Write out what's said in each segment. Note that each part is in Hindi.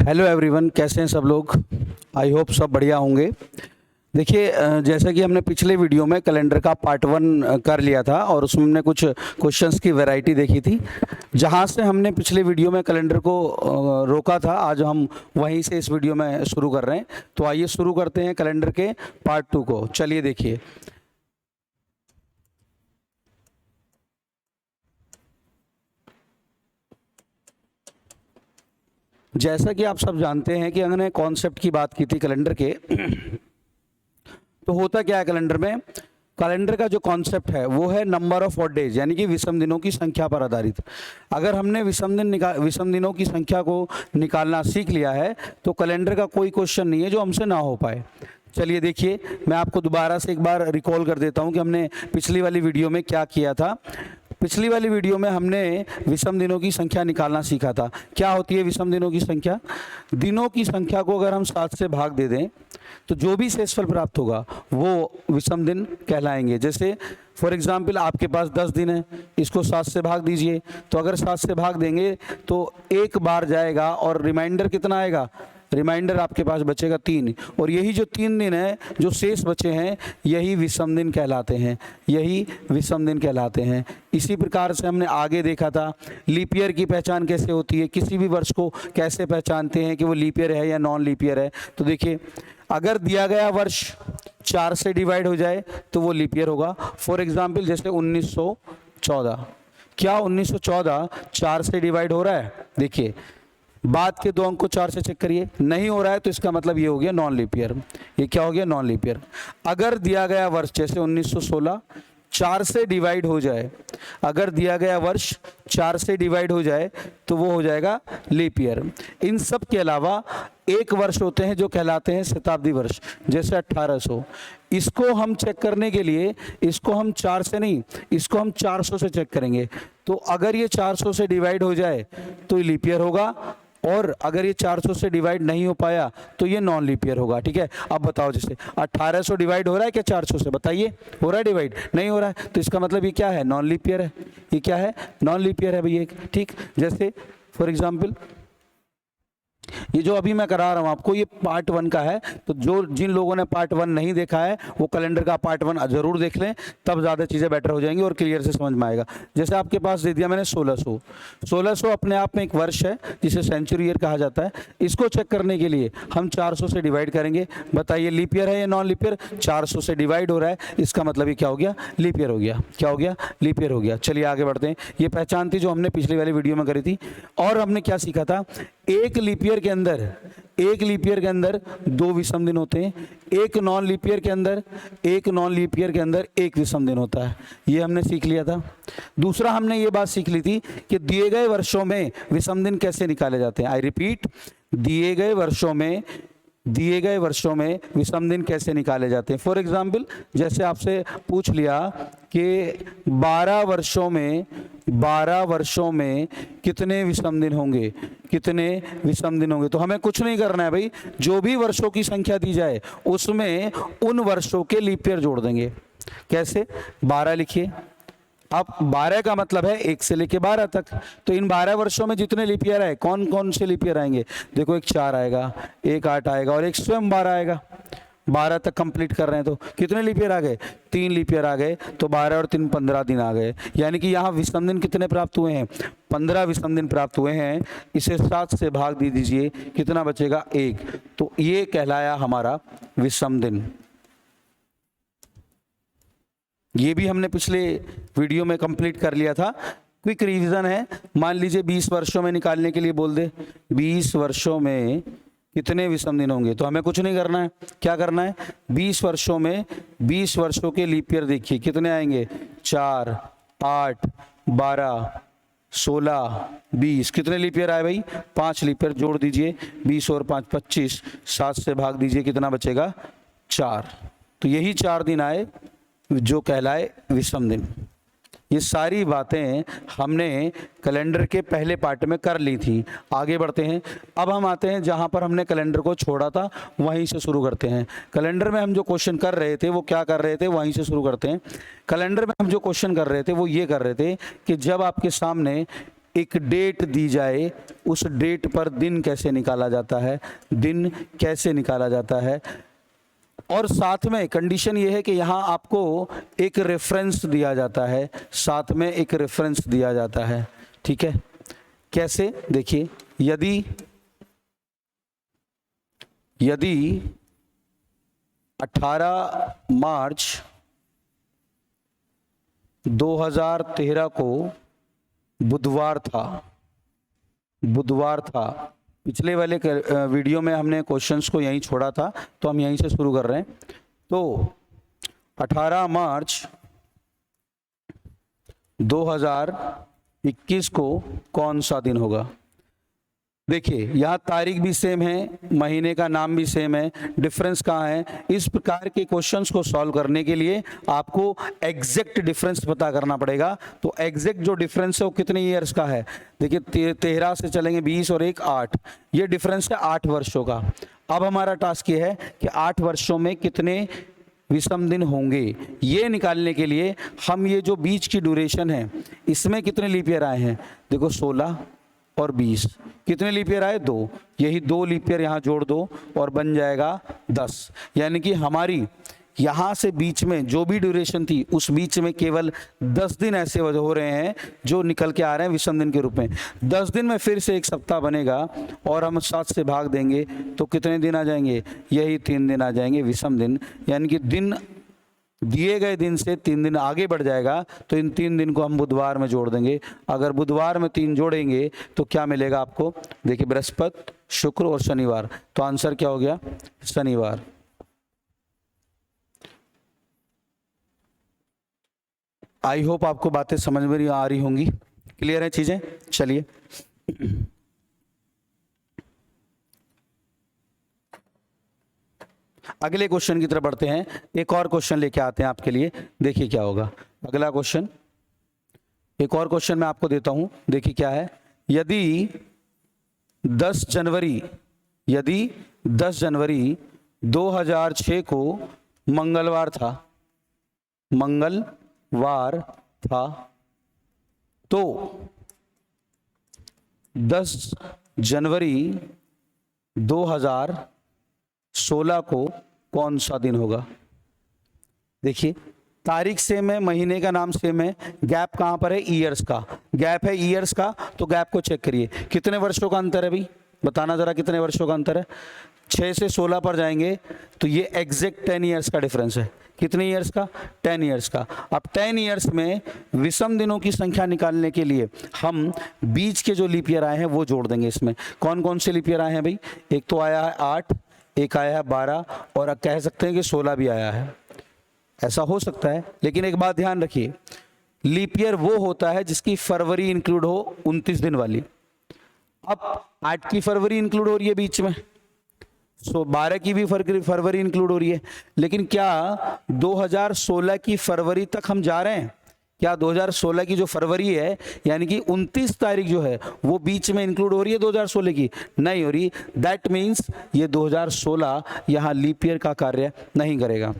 हेलो एवरीवन, कैसे हैं सब लोग। आई होप सब बढ़िया होंगे। देखिए, जैसा कि हमने पिछले वीडियो में कैलेंडर का पार्ट 1 कर लिया था और उसमें हमने कुछ क्वेश्चंस की वैरायटी देखी थी। जहां से हमने पिछले वीडियो में कैलेंडर को रोका था, आज हम वहीं से इस वीडियो में शुरू कर रहे हैं। तो आइए शुरू करते हैं कैलेंडर के पार्ट 2 को। चलिए देखिए, जैसा कि आप सब जानते हैं कि हमने कॉन्सेप्ट की बात की थी कैलेंडर के। तो होता क्या है कैलेंडर में, कैलेंडर का जो कॉन्सेप्ट है वो है नंबर ऑफ ऑड डेज, यानी कि विषम दिनों की संख्या पर आधारित। अगर हमने विषम दिनों की संख्या को निकालना सीख लिया है तो कैलेंडर का कोई क्वेश्चन नहीं है जो हमसे ना हो पाए। चलिए देखिए, मैं आपको दोबारा से एक बार रिकॉल कर देता हूं कि हमने पिछली वाली वीडियो में क्या किया था। पिछली वाली वीडियो में हमने विषम दिनों की संख्या निकालना सीखा था। क्या होती है विषम दिनों की संख्या? दिनों की संख्या को अगर हम 7 से भाग दे दें तो जो भी शेषफल प्राप्त होगा वो विषम दिन कहलाएंगे। जैसे फॉर एग्जाम्पल आपके पास 10 दिन है, इसको 7 से भाग दीजिए। तो अगर 7 से भाग देंगे तो एक बार जाएगा और रिमाइंडर कितना आएगा? रिमाइंडर आपके पास बचेगा 3। और यही जो 3 दिन है जो शेष बचे हैं, यही विषम दिन कहलाते हैं, यही विषम दिन कहलाते हैं। इसी प्रकार से हमने आगे देखा था लीप ईयर की पहचान कैसे होती है, किसी भी वर्ष को कैसे पहचानते हैं कि वो लीप ईयर है या नॉन लीप ईयर है। तो देखिए, अगर दिया गया वर्ष 4 से डिवाइड हो जाए तो वो लीप ईयर होगा। फॉर एग्जाम्पल जैसे 1914, क्या 1914 4 से डिवाइड हो रहा है? देखिए, बाद के 2 अंक को 4 से चेक करिए, नहीं हो रहा है तो इसका मतलब ये हो गया नॉन लीप ईयर। ये क्या हो गया? Non leap year. अगर दिया गया वर्ष जैसे 1916 4 से डिवाइड हो जाए, अगर दिया गया वर्ष 4 से डिवाइड हो जाए तो वो हो जाएगा लीप ईयर। इन सब के अलावा एक वर्ष होते हैं जो कहलाते हैं शताब्दी वर्ष, जैसे 1800। इसको हम चेक करने के लिए इसको हम 4 से नहीं, इसको हम 400 से चेक करेंगे। तो अगर ये 400 से डिवाइड हो जाए तो लीप ईयर होगा, और अगर ये 400 से डिवाइड नहीं हो पाया तो ये नॉन लीप ईयर होगा। ठीक है, अब बताओ, जैसे 1800 डिवाइड हो रहा है क्या 400 से? बताइए, हो रहा है डिवाइड? नहीं हो रहा है, तो इसका मतलब ये क्या है? नॉन लीप ईयर है। ये क्या है? नॉन लीप ईयर है भैया। ठीक, जैसे फॉर एग्जाम्पल ये जो अभी मैं करा रहा हूँ आपको, ये पार्ट 1 का है। तो जिन लोगों ने पार्ट 1 नहीं देखा है वो कैलेंडर का पार्ट 1 जरूर देख लें, तब ज़्यादा चीज़ें बेटर हो जाएंगी और क्लियर से समझ में आएगा। जैसे आपके पास दे दिया मैंने 1600 अपने आप में एक वर्ष है जिसे सेंचुरी ईयर कहा जाता है। इसको चेक करने के लिए हम 400 से डिवाइड करेंगे। बताइए लीप ईयर है या नॉन लीप ईयर? 400 से डिवाइड हो रहा है, इसका मतलब ये क्या हो गया? लीप ईयर हो गया। क्या हो गया? लीप ईयर हो गया। चलिए आगे बढ़ते हैं। ये पहचान थी जो हमने पिछली वाली वीडियो में करी थी। और हमने क्या सीखा था? एक लीप ईयर के अंदर 2 विषम दिन होते हैं। एक नॉन लीप ईयर के अंदर एक विषम दिन होता है। ये हमने सीख लिया था। दूसरा, हमने ये बात सीख ली थी कि दिए गए वर्षों में विषम दिन कैसे निकाले जाते हैं। आई रिपीट, दिए गए वर्षों में विषम दिन कैसे निकाले जाते हैं। फॉर एग्जाम्पल जैसे आपसे पूछ लिया कि 12 वर्षों में कितने विषम दिन होंगे, तो हमें कुछ नहीं करना है भाई। जो भी वर्षों की संख्या दी जाए उसमें उन वर्षों के लीप ईयर जोड़ देंगे। कैसे? 12 लिखिए। अब 12 का मतलब है 1 से लेके 12 तक। तो इन 12 वर्षों में जितने लीप ईयर आए, कौन कौन से लीप ईयर आएंगे? देखो, एक 4 आएगा, एक 8 आएगा और एक स्वयं 12 आएगा। 12 तक कंप्लीट कर रहे हैं तो कितने लीप ईयर आ गए? 3 लीप ईयर आ गए। तो 12 और 3 15 दिन आ गए। यानी कि यहाँ विषम दिन कितने प्राप्त हुए हैं? 15 विषम दिन प्राप्त हुए हैं। इसे 7 से भाग दे दीजिए, कितना बचेगा? 1। तो ये कहलाया हमारा विषम दिन। ये भी हमने पिछले वीडियो में कंप्लीट कर लिया था। क्विक रिवीजन है। मान लीजिए 20 वर्षों में निकालने के लिए बोल दे, 20 वर्षों में कितने विषम दिन होंगे, तो हमें कुछ नहीं करना है। क्या करना है? 20 वर्षों में 20 वर्षों के लीप ईयर देखिए कितने आएंगे? 4, 8, 12, 16, 20। कितने लीप ईयर आए भाई? 5 लीप ईयर जोड़ दीजिए। 20 और 5 25, 7 से भाग दीजिए, कितना बचेगा? 4। तो यही 4 दिन आए जो कहलाए विषम दिन। ये सारी बातें हमने कैलेंडर के पहले पार्ट में कर ली थी। आगे बढ़ते हैं। अब हम आते हैं जहां पर हमने कैलेंडर को छोड़ा था, वहीं से शुरू करते हैं। कैलेंडर में हम जो क्वेश्चन कर रहे थे वो क्या कर रहे थे, वहीं से शुरू करते हैं। कैलेंडर में हम जो क्वेश्चन कर रहे थे वो ये कर रहे थे कि जब आपके सामने एक डेट दी जाए, उस डेट पर दिन कैसे निकाला जाता है, दिन कैसे निकाला जाता है। और साथ में कंडीशन ये है कि यहाँ आपको एक रेफरेंस दिया जाता है, साथ में एक रेफरेंस दिया जाता है, ठीक है। कैसे, देखिए, यदि 18 मार्च 2013 को बुधवार था। पिछले वाले वीडियो में हमने क्वेश्चंस को यहीं छोड़ा था, तो हम यहीं से शुरू कर रहे हैं। तो 18 मार्च 2021 को कौन सा दिन होगा। देखिए, यहाँ तारीख भी सेम है, महीने का नाम भी सेम है, डिफरेंस कहाँ है। इस प्रकार के क्वेश्चंस को सॉल्व करने के लिए आपको एग्जैक्ट डिफरेंस पता करना पड़ेगा। तो एग्जैक्ट जो डिफरेंस है वो कितने ईयर्स का है, देखिए 13 से चलेंगे 20 और 1 8, ये डिफरेंस है 8 वर्षों का। अब हमारा टास्क ये है कि 8 वर्षों में कितने विषम दिन होंगे, ये निकालने के लिए हम ये जो बीच की ड्यूरेशन है इसमें कितने लीप ईयर आए हैं, देखो 16 और 20, कितने लीप ईयर आए, 2, यही 2 लीप ईयर यहाँ जोड़ दो और बन जाएगा 10। यानी कि हमारी यहाँ से बीच में जो भी ड्यूरेशन थी उस बीच में केवल 10 दिन ऐसे हो रहे हैं जो निकल के आ रहे हैं विषम दिन के रूप में। 10 दिन में फिर से एक सप्ताह बनेगा और हम 7 से भाग देंगे तो कितने दिन आ जाएंगे, यही 3 दिन आ जाएंगे विषम दिन। यानी कि दिन दिए गए दिन से 3 दिन आगे बढ़ जाएगा, तो इन 3 दिन को हम बुधवार में जोड़ देंगे। अगर बुधवार में 3 जोड़ेंगे तो क्या मिलेगा आपको, देखिए बृहस्पति, शुक्र और शनिवार, तो आंसर क्या हो गया, शनिवार। आई होप आपको बातें समझ में आ रही होंगी, क्लियर है चीजें। चलिए अगले क्वेश्चन की तरफ बढ़ते हैं। एक और क्वेश्चन लेके आते हैं आपके लिए, देखिए क्या होगा अगला क्वेश्चन। एक और क्वेश्चन मैं आपको देता हूं, देखिए क्या है। यदि 10 जनवरी 2006 को मंगलवार था, तो 10 जनवरी 2016 को कौन सा दिन होगा। देखिए, तारीख सेम है, महीने का नाम सेम है, गैप कहां पर है, ईयर्स का गैप है, ईयर्स का। तो गैप को चेक करिए, कितने वर्षों का अंतर है भाई, बताना जरा कितने वर्षों का अंतर है। 6 से 16 पर जाएंगे तो ये एग्जैक्ट 10 ईयर्स का डिफरेंस है। कितने ईयर्स का, 10 ईयर्स का। अब 10 ईयर्स में विषम दिनों की संख्या निकालने के लिए हम बीच के जो लीप ईयर आए हैं वो जोड़ देंगे। इसमें कौन कौन से लीप ईयर आए हैं भाई, एक तो आया है 8, एक आया है 12 और कह सकते हैं कि 16 भी आया है। ऐसा हो सकता है, लेकिन एक बात ध्यान रखिए, लीप ईयर वो होता है जिसकी फरवरी इंक्लूड हो 29 दिन वाली। अब 8 की फरवरी इंक्लूड हो रही है बीच में, 12 की भी फरवरी इंक्लूड हो रही है, लेकिन क्या 2016 की फरवरी तक हम जा रहे हैं, क्या 2016 की जो फरवरी है यानी कि 29 तारीख जो है वो बीच में इंक्लूड हो रही है 2016 की, नहीं हो रही। दैट मीन्स ये 2016 यहाँ लीप ईयर का कार्य नहीं करेगा।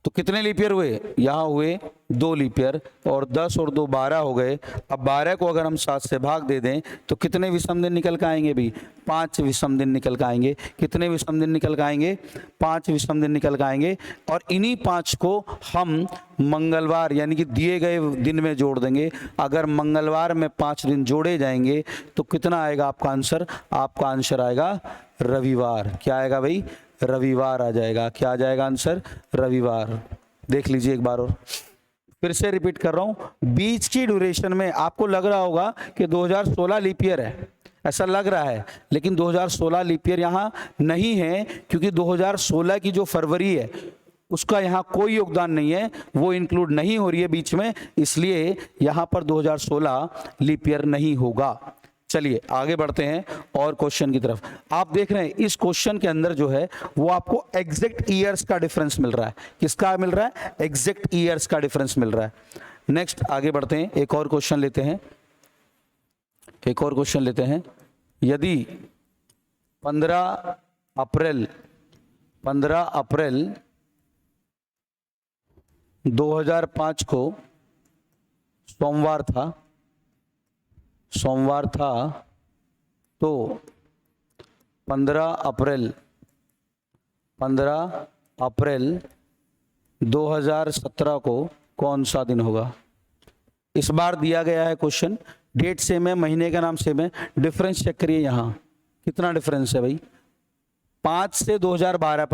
तो कितने लीप ईयर हुए, यहाँ हुए 2 लीप ईयर, और 10 और 2 12 हो गए। अब 12 को अगर हम 7 से भाग दे दें तो कितने विषम दिन निकल के आएंगे भी, 5 विषम दिन निकल के आएंगे। कितने विषम दिन निकल के आएंगे, 5 विषम दिन निकल के आएंगे। और इन्हीं 5 को हम मंगलवार यानी कि दिए गए दिन में जोड़ देंगे। अगर मंगलवार में 5 दिन जोड़े जाएंगे तो कितना आएगा आपका आंसर, आपका आंसर आएगा रविवार। क्या आएगा भाई, रविवार आ जाएगा। क्या आ जाएगा आंसर, रविवार। देख लीजिए एक बार और, फिर से रिपीट कर रहा हूं, बीच की ड्यूरेशन में आपको लग रहा होगा कि 2016 लीप ईयर है, ऐसा लग रहा है, लेकिन 2016 लीप ईयर यहाँ नहीं है, क्योंकि 2016 की जो फरवरी है उसका यहाँ कोई योगदान नहीं है, वो इंक्लूड नहीं हो रही है बीच में, इसलिए यहाँ पर 2016 लीप ईयर नहीं होगा। चलिए आगे बढ़ते हैं और क्वेश्चन की तरफ। आप देख रहे हैं इस क्वेश्चन के अंदर जो है वो आपको एग्जैक्ट ईयर्स का डिफरेंस मिल रहा है। किसका मिल रहा है, एग्जैक्ट ईयर्स का डिफरेंस मिल रहा है। नेक्स्ट आगे बढ़ते हैं, एक और क्वेश्चन लेते हैं। यदि 15 अप्रैल 2005 को सोमवार था, सोमवार था तो 15 अप्रैल 2017 को कौन सा दिन होगा। इस बार दिया गया है क्वेश्चन, डेट सेम है, महीने का नाम सेम है, डिफरेंस चेक करिए यहाँ कितना डिफरेंस है भाई, 5 से 2017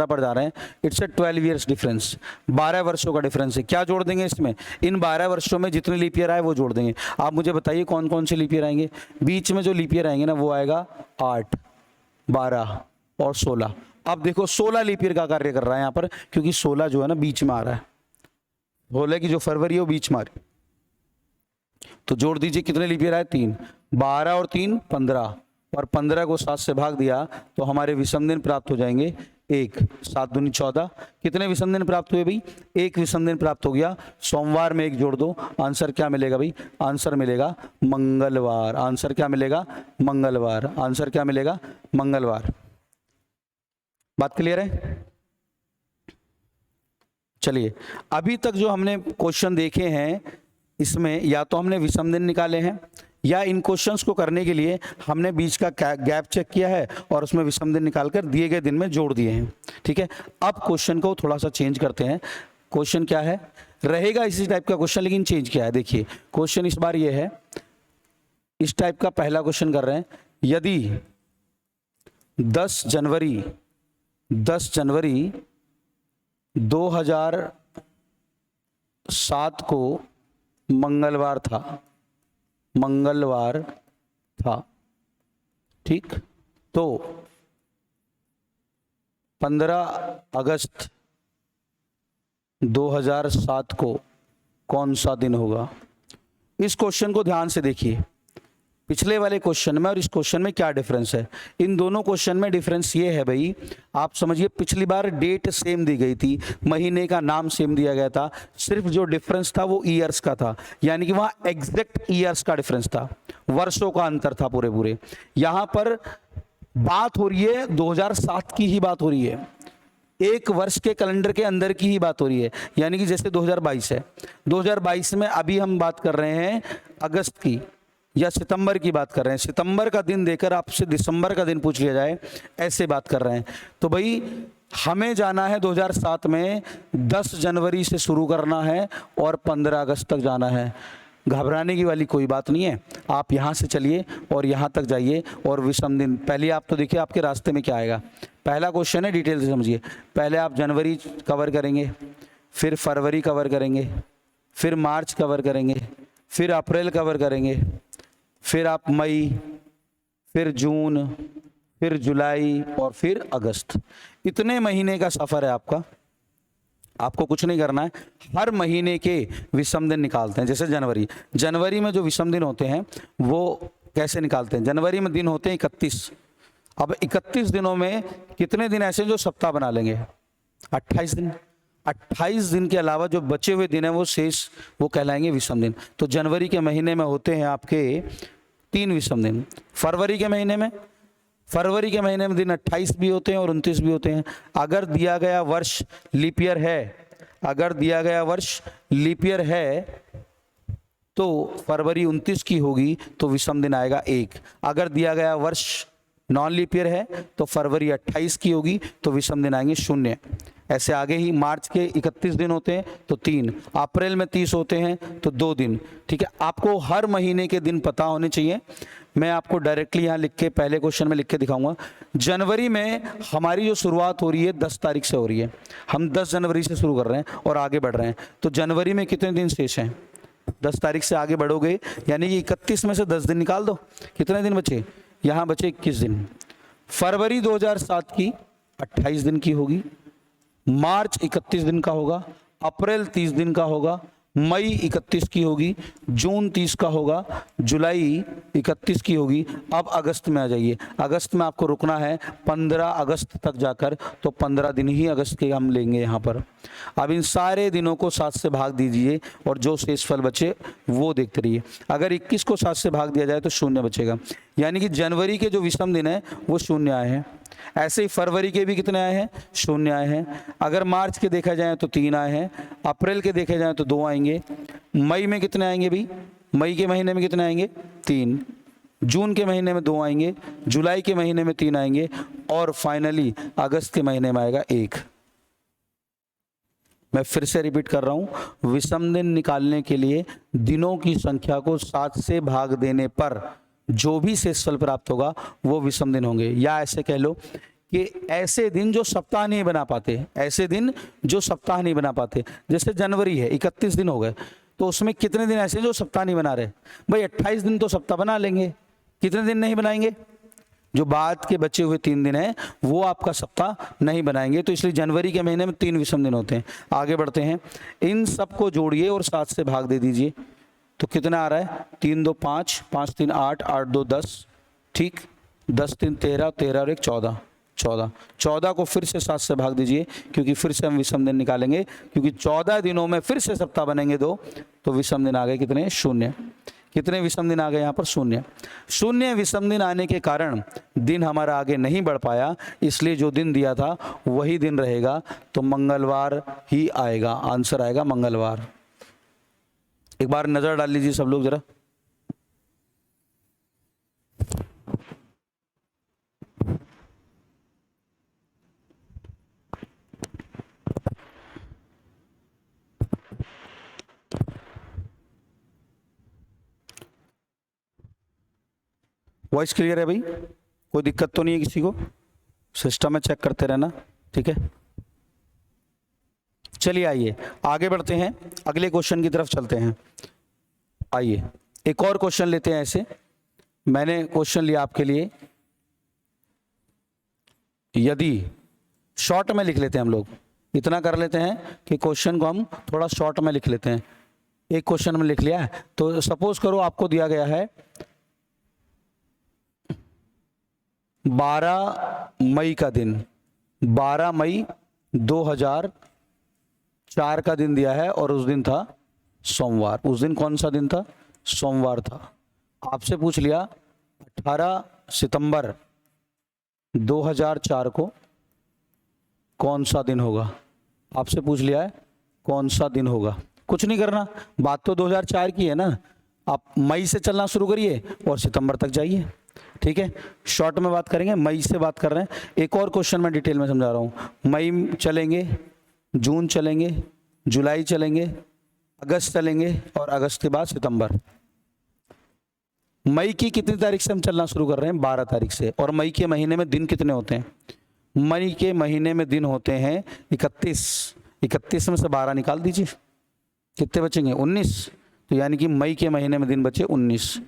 पर जा रहे हैं। इट्स ए 12 ईयर्स डिफरेंस, 12 वर्षों का डिफरेंस है। क्या जोड़ देंगे इसमें, इन 12 वर्षों में जितने लीप ईयर आए वो जोड़ देंगे। आप मुझे बताइए कौन कौन से लीप ईयर आएंगे। बीच में जो लीप ईयर आएंगे ना वो आएगा 8, 12 और 16। अब देखो 16 लीप ईयर का कार्य कर रहा है यहाँ पर, क्योंकि 16 जो है ना बीच में आ रहा है, बोले कि जो फरवरी है वो बीच में आ रही। तो जोड़ दीजिए कितने लीप ईयर आए, 3, 12 और 3 15, और 15 को 7 से भाग दिया तो हमारे विषम दिन प्राप्त हो जाएंगे 1, 7 दूनी 14। कितने विषम दिन प्राप्त हुए भाई, 1 विषम दिन प्राप्त हो गया। सोमवार में 1 जोड़ दो, आंसर क्या मिलेगा भाई, आंसर मिलेगा मंगलवार। आंसर क्या मिलेगा, मंगलवार। आंसर क्या मिलेगा, मंगलवार। बात क्लियर है। चलिए, अभी तक जो हमने क्वेश्चन देखे हैं इसमें या तो हमने विषम दिन निकाले हैं, या इन क्वेश्चंस को करने के लिए हमने बीच का गैप चेक किया है और उसमें विषम दिन निकालकर दिए गए दिन में जोड़ दिए हैं। ठीक है, अब क्वेश्चन को थोड़ा सा चेंज करते हैं। क्वेश्चन क्या है, रहेगा इसी टाइप का क्वेश्चन, लेकिन चेंज किया है। देखिए क्वेश्चन इस बार ये है, इस टाइप का पहला क्वेश्चन कर रहे हैं। यदि 10 जनवरी 2007 को मंगलवार था, ठीक, तो 15 अगस्त 2007 को कौन सा दिन होगा। इस क्वेश्चन को ध्यान से देखिए, पिछले वाले क्वेश्चन में और इस क्वेश्चन में क्या डिफरेंस है। इन दोनों क्वेश्चन में डिफरेंस ये है भाई, आप समझिए, पिछली बार डेट सेम दी गई थी, महीने का नाम सेम दिया गया था, सिर्फ जो डिफरेंस था वो ईयर्स का था, यानी कि वहाँ एग्जैक्ट ईयर्स का डिफरेंस था, वर्षों का अंतर था पूरे। यहाँ पर बात हो रही है 2007 की ही बात हो रही है, एक वर्ष के कैलेंडर के अंदर की ही बात हो रही है। यानी कि जैसे 2022 है, 2022 में अभी हम बात कर रहे हैं अगस्त की या सितंबर की बात कर रहे हैं। सितंबर का दिन देकर आपसे दिसंबर का दिन पूछ लिया जाए, ऐसे बात कर रहे हैं। तो भाई हमें जाना है 2007 में, 10 जनवरी से शुरू करना है और 15 अगस्त तक जाना है। घबराने की वाली कोई बात नहीं है, आप यहाँ से चलिए और यहाँ तक जाइए और विषम दिन पहले आप तो देखिए आपके रास्ते में क्या आएगा। पहला क्वेश्चन है, डिटेल से समझिए। पहले आप जनवरी कवर करेंगे, फिर फरवरी कवर करेंगे, फिर मार्च कवर करेंगे, फिर अप्रैल कवर करेंगे, फिर आप मई, फिर जून, फिर जुलाई और फिर अगस्त। इतने महीने का सफ़र है आपका। आपको कुछ नहीं करना है, हर महीने के विषम दिन निकालते हैं। जैसे जनवरी में जो विषम दिन होते हैं वो कैसे निकालते हैं। जनवरी में दिन होते हैं 31। अब 31 दिनों में कितने दिन ऐसे जो सप्ताह बना लेंगे, 28 दिन। 28 दिन के अलावा जो बचे हुए दिन हैं वो शेष, वो कहलाएंगे विषम दिन। तो जनवरी के महीने में होते हैं आपके 3 विषम दिन। फरवरी के महीने में दिन 28 भी होते हैं और 29 भी होते हैं। अगर दिया गया वर्ष लीप ईयर है तो फरवरी 29 की होगी तो विषम दिन आएगा 1। अगर दिया गया वर्ष नॉन लीप ईयर है तो फरवरी 28 की होगी तो विषम दिन आएंगे 0। ऐसे आगे ही मार्च के 31 दिन होते हैं तो 3, अप्रैल में 30 होते हैं तो 2 दिन। ठीक है, आपको हर महीने के दिन पता होने चाहिए। मैं आपको डायरेक्टली यहाँ लिख के पहले क्वेश्चन में लिख के दिखाऊंगा। जनवरी में हमारी जो शुरुआत हो रही है 10 तारीख से हो रही है, हम 10 जनवरी से शुरू कर रहे हैं और आगे बढ़ रहे हैं। तो जनवरी में कितने दिन शेष हैं, 10 तारीख से आगे बढ़ोगे यानी कि 31 में से 10 दिन निकाल दो, कितने दिन बचे, यहाँ बचे 21 दिन। फरवरी 2007 की 28 दिन की होगी, मार्च 31 दिन का होगा, अप्रैल 30 दिन का होगा, मई 31 की होगी, जून 30 का होगा, जुलाई 31 की होगी। अब अगस्त में आ जाइए। अगस्त में आपको रुकना है 15 अगस्त तक जाकर, तो 15 दिन ही अगस्त के हम लेंगे यहाँ पर। अब इन सारे दिनों को 7 से भाग दीजिए और जो शेषफल बचे वो देखते रहिए। अगर 21 को 7 से भाग दिया जाए तो 0 बचेगा, यानी कि जनवरी के जो विषम दिन है वो 0 आए हैं। ऐसे ही फरवरी के भी कितने आए हैं, 0 आए हैं। अगर मार्च के देखा जाए तो 3 आए हैं, अप्रैल के देखे जाए तो 2 आएंगे, मई में कितने आएंगे भाई, मई के महीने में कितने आएंगे? 3, जून के महीने में 2 आएंगे, जुलाई के महीने में 3 आएंगे और फाइनली अगस्त के महीने में आएगा 1। मैं फिर से रिपीट कर रहा हूं, विषम दिन निकालने के लिए दिनों की संख्या को 7 से भाग देने पर जो भी शेषफल प्राप्त होगा वो विषम दिन होंगे। या ऐसे कह लो कि ऐसे दिन जो सप्ताह नहीं बना पाते, ऐसे दिन जो सप्ताह नहीं बना पाते। जैसे जनवरी है, 31 दिन हो गए, तो उसमें कितने दिन ऐसे हैं जो सप्ताह नहीं बना रहे? भाई 28 दिन तो सप्ताह बना लेंगे, कितने दिन नहीं बनाएंगे? जो बाद के बचे हुए 3 दिन हैं वो आपका सप्ताह नहीं बनाएंगे। तो इसलिए जनवरी के महीने में 3 विषम दिन होते हैं। आगे बढ़ते हैं, इन सब को जोड़िए और 7 से भाग दे दीजिए। तो कितना आ रहा है? 3 2 5, 5 3 8, 8 2 10, ठीक, 10 3 13, 13 और 1 14, 14 को फिर से 7 से भाग दीजिए, क्योंकि फिर से हम विषम दिन निकालेंगे, क्योंकि 14 दिनों में फिर से सप्ताह बनेंगे 2, तो विषम दिन आ गए कितने? 0। कितने विषम दिन आ गए यहाँ पर? 0। 0 विषम दिन आने के कारण दिन हमारा आगे नहीं बढ़ पाया, इसलिए जो दिन दिया था वही दिन रहेगा, तो मंगलवार ही आएगा। आंसर आएगा मंगलवार। एक बार नजर डाल लीजिए सब लोग जरा। वॉइस क्लियर है भाई? कोई दिक्कत तो नहीं है किसी को? सिस्टम में चेक करते रहना, ठीक है। चलिए आइए आगे बढ़ते हैं, अगले क्वेश्चन की तरफ चलते हैं। आइए एक और क्वेश्चन लेते हैं। ऐसे मैंने क्वेश्चन लिया आपके लिए, यदि शॉर्ट में लिख लेते हैं हम लोग, इतना कर लेते हैं कि क्वेश्चन को हम थोड़ा शॉर्ट में लिख लेते हैं। एक क्वेश्चन में लिख लिया है, तो सपोज करो आपको दिया गया है 12 मई का दिन, 12 मई 2004 का दिन दिया है और उस दिन था सोमवार। उस दिन कौन सा दिन था? सोमवार था। आपसे पूछ लिया 18 सितंबर 2004 को कौन सा दिन होगा। आपसे पूछ लिया है कौन सा दिन होगा। कुछ नहीं करना, बात तो 2004 की है ना। आप मई से चलना शुरू करिए और सितंबर तक जाइए, ठीक है। शॉर्ट में बात करेंगे, मई से बात कर रहे हैं। एक और क्वेश्चन मैं डिटेल में समझा रहा हूँ। मई चलेंगे, जून चलेंगे, जुलाई चलेंगे, अगस्त चलेंगे और अगस्त के बाद सितंबर। मई की कितनी तारीख से हम चलना शुरू कर रहे हैं? 12 तारीख से। और मई के महीने में दिन कितने होते हैं? मई के महीने में दिन होते हैं 31। 31 में से 12 निकाल दीजिए, कितने बचेंगे? 19। तो यानी कि मई के महीने में दिन बचे 19।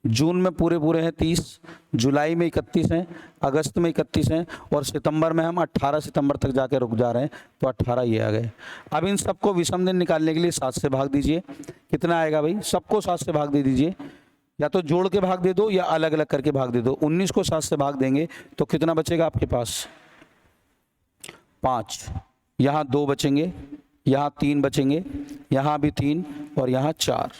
जून में पूरे हैं 30, जुलाई में 31 हैं, अगस्त में 31 हैं और सितंबर में हम 18 सितंबर तक जाके रुक जा रहे हैं, तो 18 ये आ गए। अब इन सबको विषम दिन निकालने के लिए 7 से भाग दीजिए। कितना आएगा भाई? सबको 7 से भाग दे दीजिए, या तो जोड़ के भाग दे दो या अलग अलग करके भाग दे दो। 19 को 7 से भाग देंगे तो कितना बचेगा आपके पास? 5। यहाँ 2 बचेंगे, यहाँ 3 बचेंगे, यहाँ भी 3 और यहाँ 4।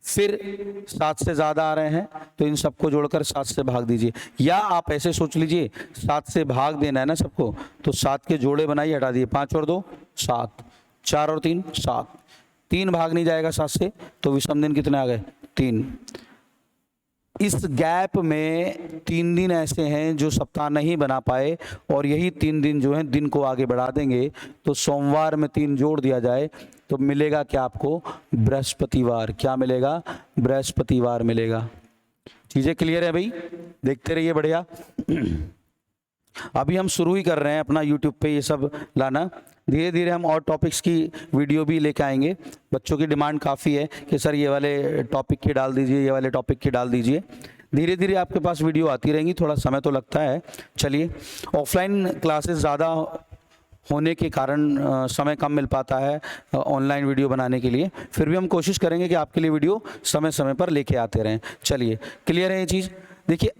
फिर 7 से ज़्यादा आ रहे हैं तो इन सबको जोड़कर 7 से भाग दीजिए। या आप ऐसे सोच लीजिए 7 से भाग देना है ना सबको, तो 7 के जोड़े बनाइए, हटा दिए। 5 और 2 7, 4 और 3 7। 3 भाग नहीं जाएगा 7 से, तो विषम दिन कितने आ गए? 3। इस गैप में 3 दिन ऐसे हैं जो सप्ताह नहीं बना पाए और यही 3 दिन जो हैं दिन को आगे बढ़ा देंगे। तो सोमवार में 3 जोड़ दिया जाए तो मिलेगा क्या आपको? बृहस्पतिवार। क्या मिलेगा? बृहस्पतिवार मिलेगा। चीजें क्लियर है भाई? देखते रहिए, बढ़िया। अभी हम शुरू ही कर रहे हैं अपना यूट्यूब पे ये सब लाना। धीरे धीरे हम और टॉपिक्स की वीडियो भी लेके आएंगे। बच्चों की डिमांड काफ़ी है कि सर ये वाले टॉपिक की डाल दीजिए, ये वाले टॉपिक की डाल दीजिए। धीरे धीरे आपके पास वीडियो आती रहेंगी, थोड़ा समय तो लगता है। चलिए, ऑफलाइन क्लासेस ज़्यादा होने के कारण समय कम मिल पाता है ऑनलाइन वीडियो बनाने के लिए। फिर भी हम कोशिश करेंगे कि आपके लिए वीडियो समय समय पर लेके आते रहें। चलिए, क्लियर है ये चीज़? देखिए,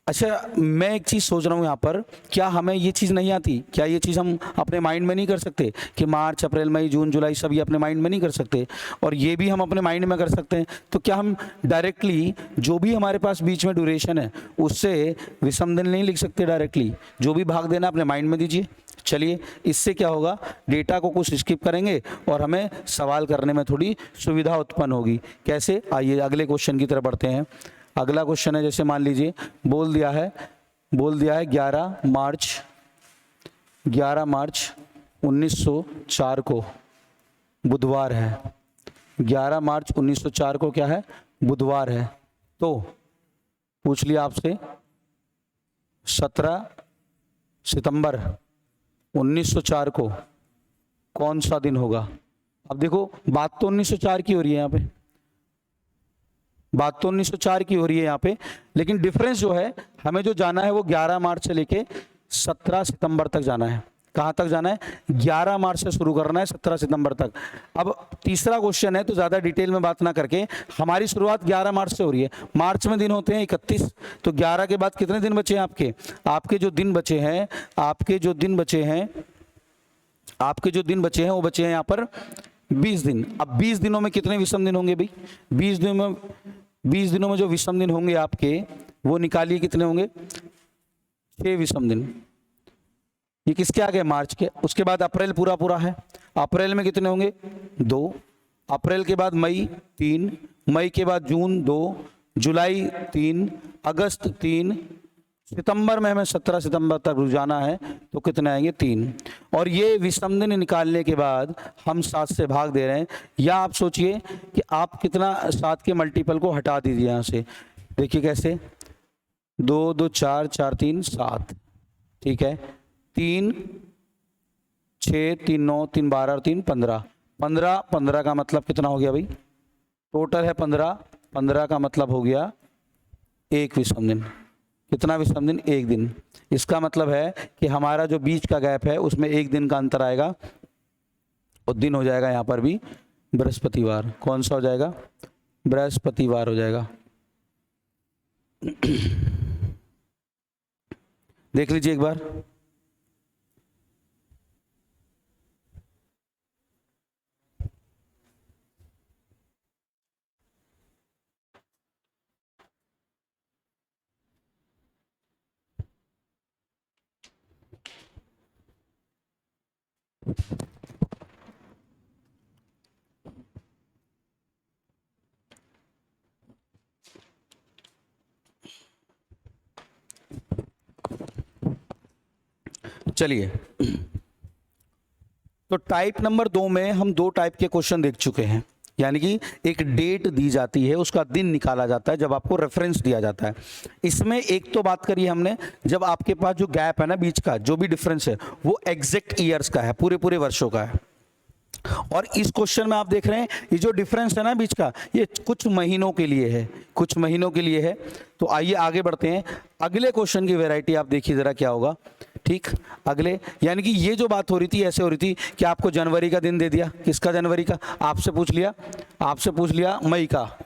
अच्छा मैं एक चीज़ सोच रहा हूँ यहाँ पर, क्या हमें ये चीज़ नहीं आती? क्या ये चीज़ हम अपने माइंड में नहीं कर सकते कि मार्च, अप्रैल, मई, जून, जुलाई सब ये अपने माइंड में नहीं कर सकते? और ये भी हम अपने माइंड में कर सकते हैं। तो क्या हम डायरेक्टली जो भी हमारे पास बीच में ड्यूरेशन है उससे विषम दिन नहीं लिख सकते? डायरेक्टली जो भी भाग देना अपने माइंड में दीजिए। चलिए, इससे क्या होगा, डेटा को कुछ स्किप करेंगे और हमें सवाल करने में थोड़ी सुविधा उत्पन्न होगी। कैसे, आइए अगले क्वेश्चन की तरफ बढ़ते हैं। अगला क्वेश्चन है, जैसे मान लीजिए बोल दिया है 11 मार्च 1904 को बुधवार है। 11 मार्च 1904 को क्या है, बुधवार है। तो पूछ लिया आपसे 17 सितंबर 1904 को कौन सा दिन होगा। अब देखो, बात तो 1904 की हो रही है यहाँ पे, बात तो 1904 की हो रही है यहाँ पे, लेकिन डिफरेंस जो है, हमें जो जाना है वो 11 मार्च से लेके 17 सितंबर तक जाना है। कहाँ तक जाना है, 11 मार्च से शुरू करना है 17 सितंबर तक। अब तीसरा क्वेश्चन है, तो ज़्यादा डिटेल में बात ना करके, हमारी शुरुआत 11 मार्च से हो रही है। मार्च में दिन होते हैं 31, तो 11 के बाद कितने दिन बचे हैं आपके, आपके जो दिन बचे हैं, आपके जो दिन बचे हैं वो बचे हैं यहाँ पर 20 दिन। अब 20 दिनों में कितने विषम दिन होंगे भाई, 20 दिनों में जो विषम दिन होंगे आपके, वो निकालिए कितने होंगे, 6 विषम दिन। ये किसके आगे, मार्च के। उसके बाद अप्रैल पूरा है, अप्रैल में कितने होंगे, 2। अप्रैल के बाद मई 3, मई के बाद जून 2, जुलाई 3, अगस्त 3, सितंबर में हमें 17 सितंबर तक रुझाना है, तो कितने आएंगे, 3। और ये विषम दिन निकालने के बाद हम 7 से भाग दे रहे हैं। या आप सोचिए कि आप कितना, 7 के मल्टीपल को हटा दीजिए यहाँ से। देखिए कैसे, 2 2 4 4 3 7, ठीक है, 3 6 3 9 3 12 और 3 15, 15 का मतलब कितना हो गया भाई, टोटल है 15 का मतलब हो गया 1 विषम दिन। कितना विषम दिन, 1 दिन। इसका मतलब है कि हमारा जो बीच का गैप है उसमें 1 दिन का अंतर आएगा, और दिन हो जाएगा यहाँ पर भी बृहस्पतिवार। कौन सा हो जाएगा, बृहस्पतिवार हो जाएगा। देख लीजिए एक बार, चलिए, तो टाइप नंबर 2 में हम 2 टाइप के क्वेश्चन देख चुके हैं। यानी कि एक डेट दी जाती है, उसका दिन निकाला जाता है जब आपको रेफरेंस दिया जाता है। इसमें एक तो बात करी हमने, जब आपके पास जो गैप है ना बीच का, जो भी डिफरेंस है वो एग्जैक्ट ईयर्स का है, पूरे वर्षों का है। और इस क्वेश्चन में आप देख रहे हैं ये जो डिफरेंस है ना बीच का, ये कुछ महीनों के लिए है, कुछ महीनों के लिए है। तो आइए आगे बढ़ते हैं। अगले क्वेश्चन की वैरायटी आप देखिए जरा क्या होगा। ठीक, अगले, यानी कि ये जो बात हो रही थी, ऐसे हो रही थी कि आपको जनवरी का दिन दे दिया। किसका, जनवरी का। आपसे पूछ लिया मई का,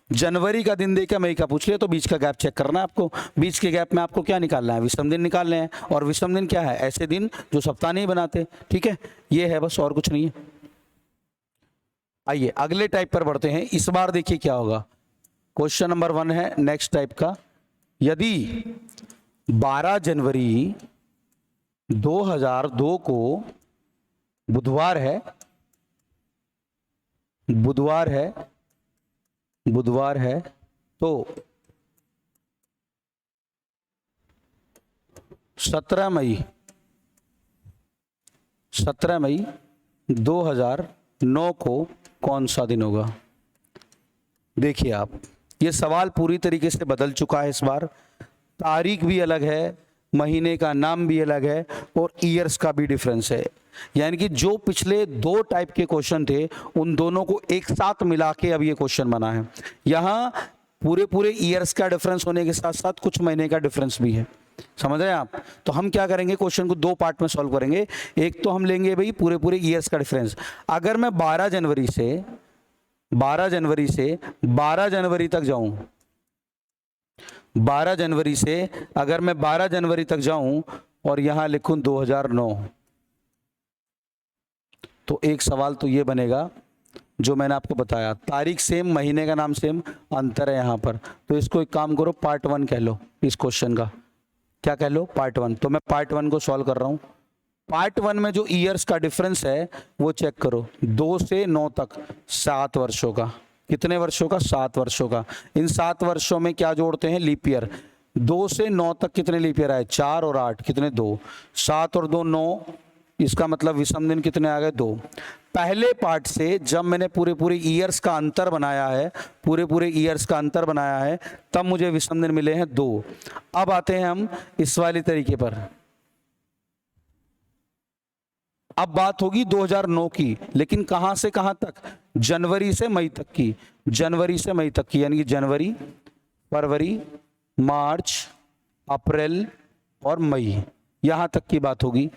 जनवरी का दिन देकर मई का पूछ लिया, तो बीच का गैप चेक करना है आपको। बीच के गैप में आपको क्या निकालना है, विषम दिन निकालने हैं। और विषम दिन क्या है, ऐसे दिन जो सप्ताह नहीं बनाते। ठीक है, ये है बस, और कुछ नहीं है। आइए अगले टाइप पर बढ़ते हैं। इस बार देखिए क्या होगा। क्वेश्चन नंबर 1 है नेक्स्ट टाइप का। यदि 12 जनवरी 2002 को बुधवार है, तो 17 मई 2009 को कौन सा दिन होगा। देखिए आप, ये सवाल पूरी तरीके से बदल चुका है। इस बार तारीख भी अलग है, महीने का नाम भी अलग है, और ईयर्स का भी डिफरेंस है। यानी कि जो पिछले 2 टाइप के क्वेश्चन थे उन दोनों को एक साथ मिला के अब ये क्वेश्चन बना है। यहाँ पूरे ईयर्स का डिफरेंस होने के साथ साथ कुछ महीने का डिफरेंस भी है। समझ रहे हैं आप। तो हम क्या करेंगे, क्वेश्चन को 2 पार्ट में सॉल्व करेंगे। एक तो हम लेंगे भाई पूरे ईयर्स का डिफरेंस। अगर मैं 12 जनवरी से 12 जनवरी तक जाऊं, 12 जनवरी से अगर मैं 12 जनवरी तक जाऊं और यहां लिखूं 2009, तो एक सवाल तो ये बनेगा जो मैंने आपको बताया, तारीख सेम, महीने का नाम सेम, अंतर है यहां पर। तो इसको एक काम करो, पार्ट 1 कह लो इस क्वेश्चन का। क्या कह लो, पार्ट 1। तो मैं पार्ट 1 को सॉल्व कर रहा हूं। पार्ट 1 में जो ईयर्स का डिफरेंस है वो चेक करो, 2 से 9 तक 7 वर्षों का। कितने वर्षों का? 7 वर्षों का। इन 7 वर्षों में क्या जोड़ते हैं? Leap year. 2 से 9 तक कितने लीप ईयर आए? 4 और 8 कितने? 2। 7 और 2 9, इसका मतलब विषम दिन कितने आ गए? 2। पहले पार्ट से जब मैंने पूरे पूरे ईयर्स का अंतर बनाया है, पूरे पूरे ईयर्स का अंतर बनाया है, तब मुझे विषम दिन मिले हैं 2। अब आते हैं हम इस वाले तरीके पर। अब बात होगी 2009 की, लेकिन कहां से कहां तक? जनवरी से मई तक की। जनवरी से मई तक की, यानी कि जनवरी, फरवरी, मार्च, अप्रैल और मई, यहां तक की बात होगी।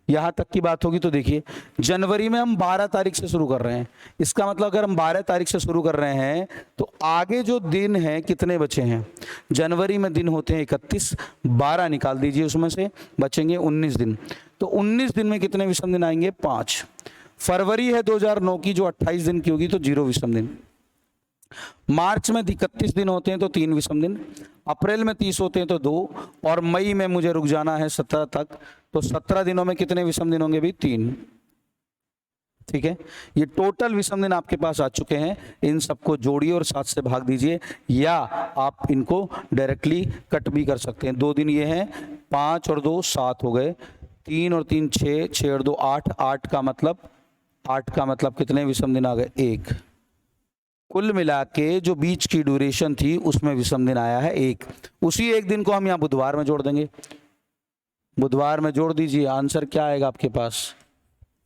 यहां तक की बात होगी तो देखिए, जनवरी में हम 12 तारीख से शुरू कर रहे हैं। इसका मतलब अगर हम 12 तारीख से शुरू कर रहे हैं तो आगे जो दिन हैं कितने बचे हैं? जनवरी में दिन होते हैं 31, 12 निकाल दीजिए, उसमें से बचेंगे 19 दिन। तो 19 दिन में कितने विषम दिन आएंगे? 5। फरवरी है 2009 की जो 28 दिन की होगी तो 0 विषम दिन। मार्च में 31 दिन होते हैं तो 3 विषम दिन। अप्रैल में 30 होते हैं तो 2, और मई में मुझे रुक जाना है 17 तक, तो 17 दिनों में कितने विषम दिन होंगे भी? 3। ठीक है, ये टोटल विषम दिन आपके पास आ चुके हैं। इन सबको जोड़िए और 7 से भाग दीजिए, या आप इनको डायरेक्टली कट भी कर सकते हैं। 2 दिन ये हैं, 5 और 2 7 हो गए, 3 और 3 6, 6 और 2 8, 8 का मतलब कितने विषम दिन आ गए? 1। कुल मिला के जो बीच की ड्यूरेशन थी उसमें विषम दिन आया है 1। उसी एक दिन को हम यहाँ बुधवार में जोड़ देंगे। बुधवार में जोड़ दीजिए, आंसर क्या आएगा आपके पास?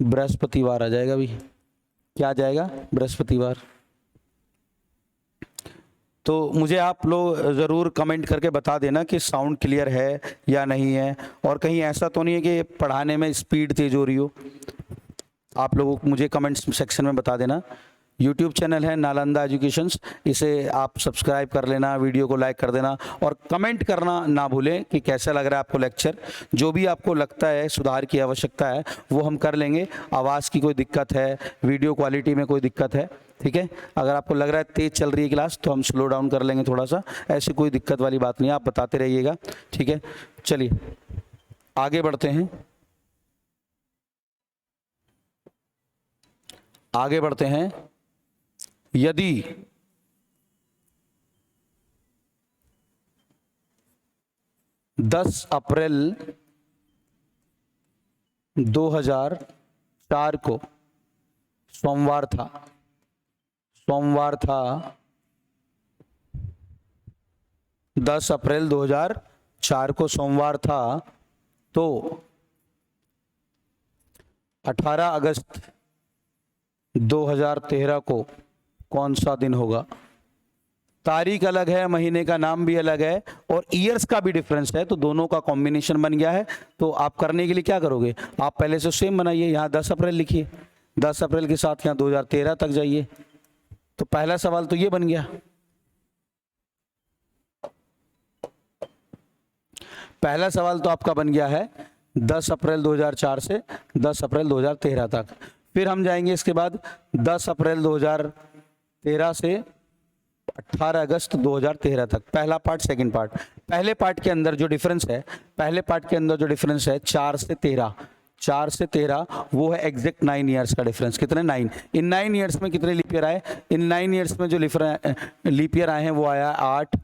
बृहस्पतिवार आ जाएगा भी। क्या आ जाएगा? बृहस्पतिवार। तो मुझे आप लोग ज़रूर कमेंट करके बता देना कि साउंड क्लियर है या नहीं है, और कहीं ऐसा तो नहीं है कि पढ़ाने में स्पीड तेज हो रही हो। आप लोगों को मुझे कमेंट सेक्शन में बता देना। यूट्यूब चैनल है नालंदा एजुकेशंस, इसे आप सब्सक्राइब कर लेना, वीडियो को लाइक कर देना, और कमेंट करना ना भूलें कि कैसा लग रहा है आपको लेक्चर। जो भी आपको लगता है सुधार की आवश्यकता है वो हम कर लेंगे। आवाज़ की कोई दिक्कत है, वीडियो क्वालिटी में कोई दिक्कत है, ठीक है, अगर आपको लग रहा है तेज़ चल रही है क्लास तो हम स्लो डाउन कर लेंगे थोड़ा सा। ऐसी कोई दिक्कत वाली बात नहीं है, आप बताते रहिएगा, ठीक है। चलिए आगे बढ़ते हैं, आगे बढ़ते हैं। यदि दस अप्रैल 2004 को सोमवार था, 10 अप्रैल 2004 को सोमवार था, तो 18 अगस्त 2013 को कौन सा दिन होगा? तारीख अलग है, महीने का नाम भी अलग है, और ईयर्स का भी डिफरेंस है, तो दोनों का कॉम्बिनेशन बन गया है। तो आप करने के लिए क्या करोगे? आप पहले से सेम बनाइए, यहाँ 10 अप्रैल लिखिए, 10 अप्रैल के साथ यहाँ 2013 तक जाइए। तो पहला सवाल तो ये बन गया। पहला सवाल तो आपका बन गया है 10 अप्रैल 2004 से 10 अप्रैल 2013 तक। फिर हम जाएंगे इसके बाद 10 अप्रैल 2013 से 18 अगस्त 2013 तक। पहला पार्ट, सेकंड पार्ट। पहले पार्ट के अंदर जो डिफरेंस है, 4 से 13, 4 से 13 वो है एग्जैक्ट 9 ईयर्स का डिफरेंस। कितने? 9। इन 9 ईयर्स में कितने लीप ईयर आए? इन 9 ईयर्स में जो लीप ईयर आए हैं वो आया 8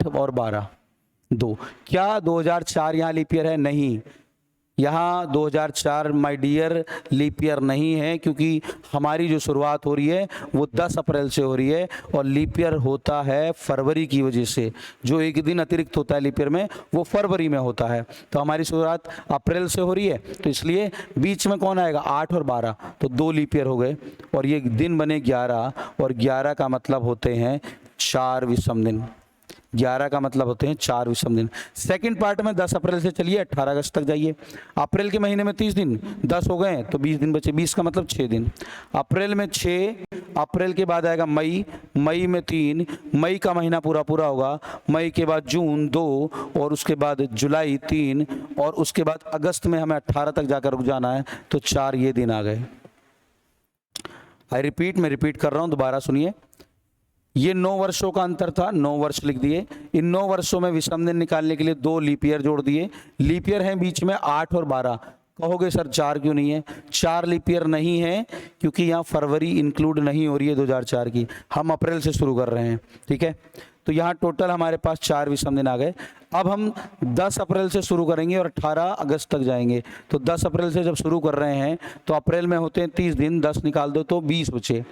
और 12, 2। क्या 2004 यहाँ लीप ईयर है? नहीं, यहाँ 2004 माय डियर लीप ईयर नहीं है, क्योंकि हमारी जो शुरुआत हो रही है वो 10 अप्रैल से हो रही है, और लीप ईयर होता है फरवरी की वजह से। जो एक दिन अतिरिक्त होता है लीप ईयर में वो फरवरी में होता है, तो हमारी शुरुआत अप्रैल से हो रही है, तो इसलिए बीच में कौन आएगा? 8 और 12, तो 2 लीप ईयर हो गए, और ये दिन बने 11, और 11 का मतलब होते हैं 4 विषम दिन। 11 का मतलब होते हैं 4 विषम दिन। सेकंड पार्ट में 10 अप्रैल से चलिए 18 अगस्त तक जाइए। अप्रैल के महीने में 30 दिन, 10 हो गए तो 20 दिन बचे, 20 का मतलब 6 दिन। अप्रैल में 6, अप्रैल के बाद आएगा मई, मई में 3, मई का महीना पूरा होगा, मई के बाद जून 2, और उसके बाद जुलाई 3, और उसके बाद अगस्त में हमें 18 तक जाकर रुक जाना है, तो 4 ये दिन आ गए। मैं रिपीट कर रहा हूँ, दोबारा सुनिए। ये 9 वर्षों का अंतर था, 9 वर्ष लिख दिए। इन 9 वर्षों में विषम दिन निकालने के लिए 2 लीप ईयर जोड़ दिए। लीप ईयर है बीच में 8 और 12। कहोगे सर 4 क्यों नहीं है? 4 लीप ईयर नहीं है क्योंकि यहाँ फरवरी इंक्लूड नहीं हो रही है 2004 की, हम अप्रैल से शुरू कर रहे हैं, ठीक है। तो यहाँ टोटल हमारे पास 4 विषम दिन आ गए। अब हम 10 अप्रैल से शुरू करेंगे और 18 अगस्त तक जाएंगे। तो 10 अप्रैल से जब शुरू कर रहे हैं तो अप्रैल में होते हैं 30 दिन, 10 निकाल दो तो 20 बचे।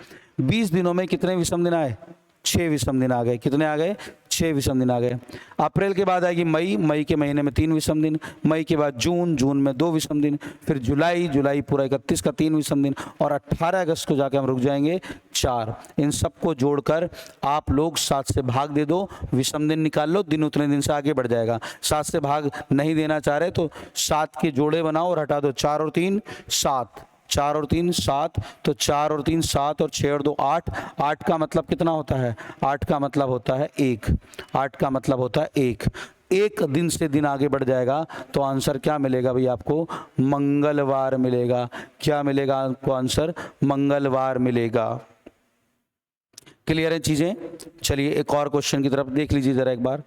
20 दिनों में कितने विषम दिन आए? 6 विषम दिन आ गए। कितने आ गए? 6 विषम दिन आ गए। अप्रैल के बाद आएगी मई, मई के महीने में 3 विषम दिन, मई के बाद जून, जून में 2 विषम दिन, फिर जुलाई, जुलाई पूरा 31 का 3 विषम दिन, और 18 अगस्त को जाके हम रुक जाएंगे 4। इन सबको जोड़कर आप लोग 7 से भाग दे दो, विषम दिन निकाल लो, दिन उतने दिन से आगे बढ़ जाएगा। 7 से भाग नहीं देना चाह रहे तो 7 के जोड़े बनाओ और हटा दो। 4 और 3 7, 4 और 3 7, तो 4 और 3 7 और 6 और 2 8। 8 का मतलब कितना होता है? 8 का मतलब होता है 1। 8 का मतलब होता है 1। एक दिन से दिन आगे बढ़ जाएगा तो आंसर क्या मिलेगा भाई आपको? मंगलवार मिलेगा। क्या मिलेगा आपको आंसर? मंगलवार मिलेगा। क्लियर है चीजें? चलिए एक और क्वेश्चन की तरफ देख लीजिए जरा एक बार।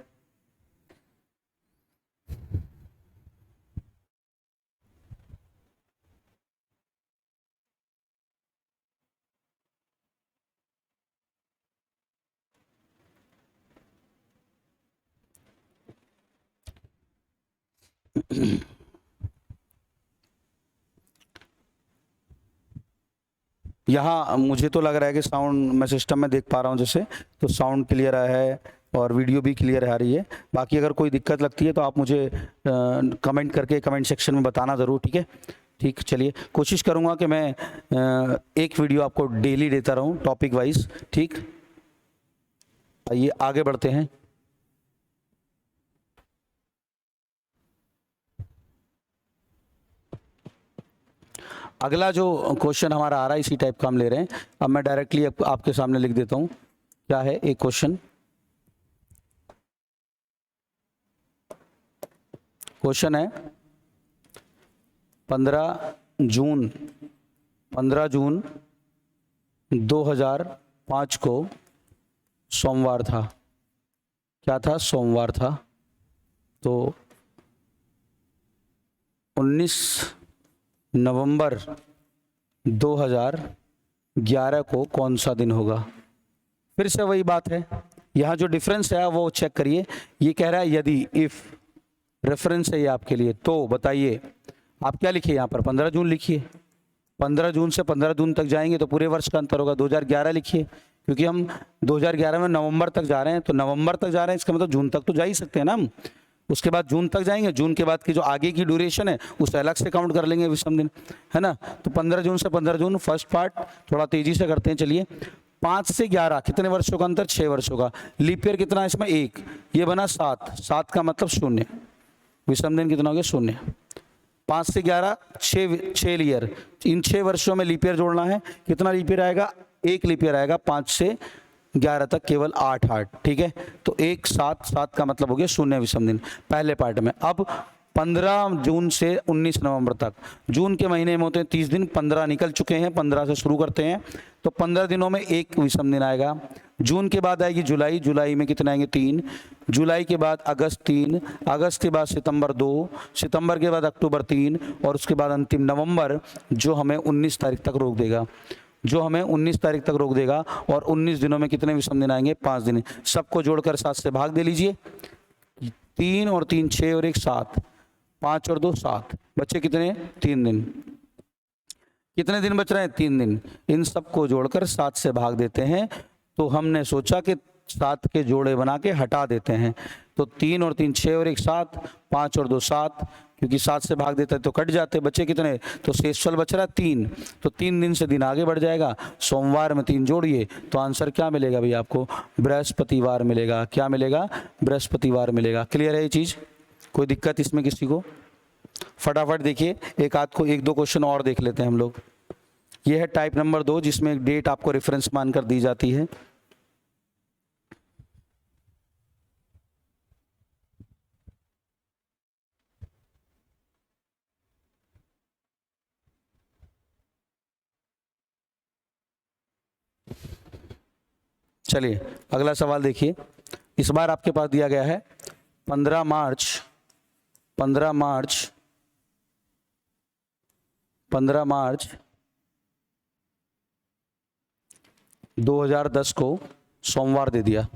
यहाँ मुझे तो लग रहा है कि साउंड मैं सिस्टम में देख पा रहा हूँ जैसे, तो साउंड क्लियर है और वीडियो भी क्लियर आ रही है। बाकी अगर कोई दिक्कत लगती है तो आप मुझे कमेंट करके कमेंट सेक्शन में बताना ज़रूर, ठीक है। ठीक, चलिए कोशिश करूँगा कि मैं एक वीडियो आपको डेली देता रहूँ टॉपिक वाइज, ठीक। आइए आगे बढ़ते हैं। अगला जो क्वेश्चन हमारा आ रहा है इसी टाइप का हम ले रहे हैं। अब मैं डायरेक्टली आपके सामने लिख देता हूँ। क्या है एक क्वेश्चन? क्वेश्चन है 15 जून 2005 को सोमवार था। क्या था? सोमवार था। तो 19 नवंबर 2011 को कौन सा दिन होगा? फिर से वही बात है, यहाँ जो डिफरेंस है वो चेक करिए। ये कह रहा है यदि, इफ रेफरेंस है ये आपके लिए, तो बताइए आप क्या लिखिए यहाँ पर? 15 जून लिखिए। 15 जून से 15 जून तक जाएंगे तो पूरे वर्ष का अंतर होगा। 2011 लिखिए, क्योंकि हम 2011 में नवंबर तक जा रहे हैं, तो नवंबर तक जा रहे हैं इसका मतलब जून तक तो जा ही सकते हैं ना हम। उसके बाद जून तक जाएंगे, जून के बाद की जो आगे की ड्यूरेशन है उसे अलग से काउंट कर लेंगे विषम दिन, है ना। तो 15 जून से 15 जून फर्स्ट पार्ट थोड़ा तेजी से करते हैं। चलिए 5 से 11 कितने वर्षों का अंतर? 6 वर्षों का। लीप ईयर कितना है इसमें? 1। ये बना 7, 7 का मतलब 0। विषम दिन कितना हो गया? 0। 5 से 11 6 ईयर, इन 6 वर्षों में लीप ईयर जोड़ना है। कितना लीप ईयर आएगा? 1 लीप ईयर आएगा। 5 से 11 तक केवल 8, ठीक है। तो 1 7, 7 का मतलब हो गया 0 विषम दिन पहले पार्ट में। अब 15 जून से 19 नवंबर तक, जून के महीने में होते हैं 30 दिन, 15 निकल चुके हैं, 15 से शुरू करते हैं। तो 15 दिनों में 1 विषम दिन आएगा। जून के बाद आएगी जुलाई, जुलाई में कितने आएंगे? 3। जुलाई के बाद अगस्त 3, अगस्त के बाद सितंबर 2, सितंबर के बाद अक्टूबर 3, और उसके बाद अंतिम नवंबर, जो हमें 19 तारीख तक रोक देगा, जो हमें 19 तारीख तक रोक देगा। और 19 दिनों में कितने विषम दिन आएंगे? 5 दिन। सबको जोड़कर 7 से भाग दे लीजिए। 3 और 3 6 और 1 7, 5 और 2 7, बचे कितने? 3 दिन। कितने दिन बच रहे हैं? 3 दिन। इन सबको जोड़कर 7 से भाग देते हैं। तो हमने सोचा कि 7 के जोड़े बना के हटा देते हैं। तो 3 और 3 6 और 1 7, 5 और 2 7, क्योंकि 7 से भाग देते हैं तो कट जाते, बचे कितने? तो शेषफल बच रहा है 3। तो 3 दिन से दिन आगे बढ़ जाएगा। सोमवार में 3 जोड़िए तो आंसर क्या मिलेगा भाई आपको? बृहस्पतिवार मिलेगा। क्या मिलेगा? बृहस्पतिवार मिलेगा। क्लियर है ये चीज़? कोई दिक्कत इसमें किसी को? फटाफट देखिए, एक आध को 1-2 क्वेश्चन और देख लेते हैं हम लोग। ये है टाइप नंबर 2, जिसमें एक डेट आपको रेफरेंस मानकर दी जाती है। चलिए अगला सवाल देखिए। इस बार आपके पास दिया गया है 15 मार्च 2010 को सोमवार दे दिया।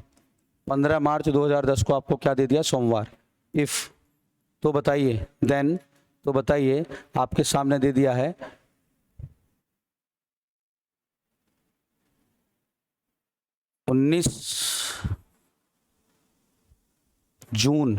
15 मार्च 2010 को आपको क्या दे दिया? सोमवार। इफ़ तो बताइए, देन तो बताइए, आपके सामने दे दिया है 19 जून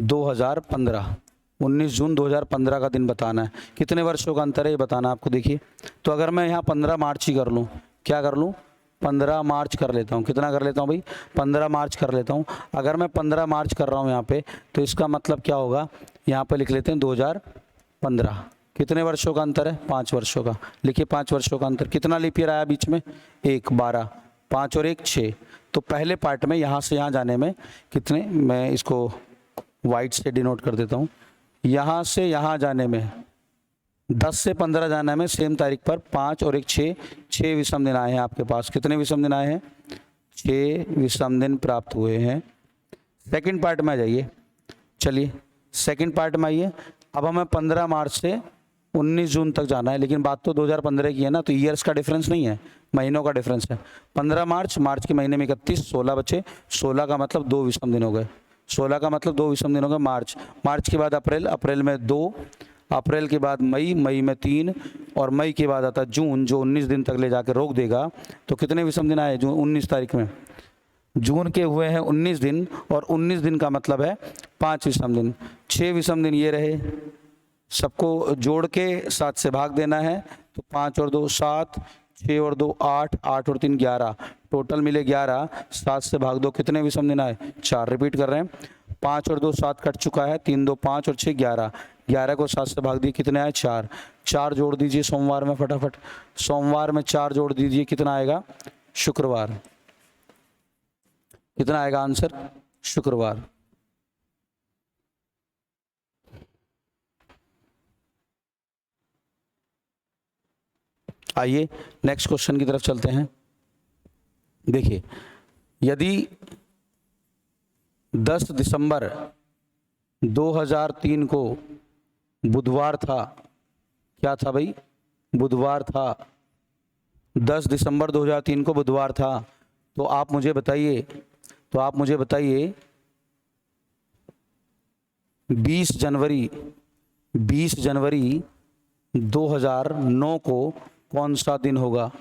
2015। 19 जून 2015 का दिन बताना है। कितने वर्षों का अंतर है ये बताना है आपको। देखिए तो अगर मैं यहाँ 15 मार्च ही कर लूँ, क्या कर लूँ? 15 मार्च कर लेता हूँ। कितना कर लेता हूँ भाई? 15 मार्च कर लेता हूँ। अगर मैं 15 मार्च कर रहा हूँ यहाँ पे, तो इसका मतलब क्या होगा? यहाँ पे लिख लेते हैं 2015। कितने वर्षों का अंतर है? 5 वर्षों का। लिखिए 5 वर्षों का अंतर। कितना लीप ईयर आया बीच में? 1, 12, 5 और 1 6। तो पहले पार्ट में यहाँ से यहाँ जाने में कितने, मैं इसको वाइट से डिनोट कर देता हूँ, यहाँ से यहाँ जाने में 10 से 15 जाना में सेम तारीख पर 5 और 1 6, 6 विषम दिन आए हैं आपके पास। कितने विषम दिन आए हैं? 6 विषम दिन प्राप्त हुए हैं। सेकंड पार्ट में आ जाइए। चलिए सेकंड पार्ट में आइए। अब हमें 15 मार्च से 19 जून तक जाना है, लेकिन बात तो 2015 की है ना, तो ईयर्स का डिफरेंस नहीं है, महीनों का डिफरेंस है। 15 मार्च के महीने में 31, 16 बचे। 16 का मतलब 2 विषम दिन हो गए। 16 का मतलब 2 विषम दिन हो गए। मार्च के बाद अप्रैल में 2, अप्रैल के बाद मई में 3, और मई के बाद आता जून, जो 19 दिन तक ले जाकर रोक देगा। तो कितने विषम दिन आए? जून 19 तारीख में जून के हुए हैं 19 दिन, और 19 दिन का मतलब है 5 विषम दिन। 6 विषम दिन ये रहे, सबको जोड़ के 7 से भाग देना है। तो 5 और 2 7, 6 और 2 8, 8 और 3 11, टोटल मिले 11। 7 से भाग दो, कितने विषम दिन आए? 4। रिपीट कर रहे हैं, 5 और 2 7 कट चुका है, 3 2 5 और 6 11। 11 को 7 से भाग दिए, कितने आए? 4। 4 जोड़ दीजिए सोमवार में फटाफट। सोमवार में 4 जोड़ दीजिए, कितना आएगा? शुक्रवार। कितना आएगा आंसर? शुक्रवार। आइए नेक्स्ट क्वेश्चन की तरफ चलते हैं। देखिए यदि 10 दिसंबर 2003 को बुधवार था, क्या था भाई? बुधवार था। 10 दिसंबर 2003 को बुधवार था, तो आप मुझे बताइए 20 जनवरी 2009 को कौन सा दिन होगा?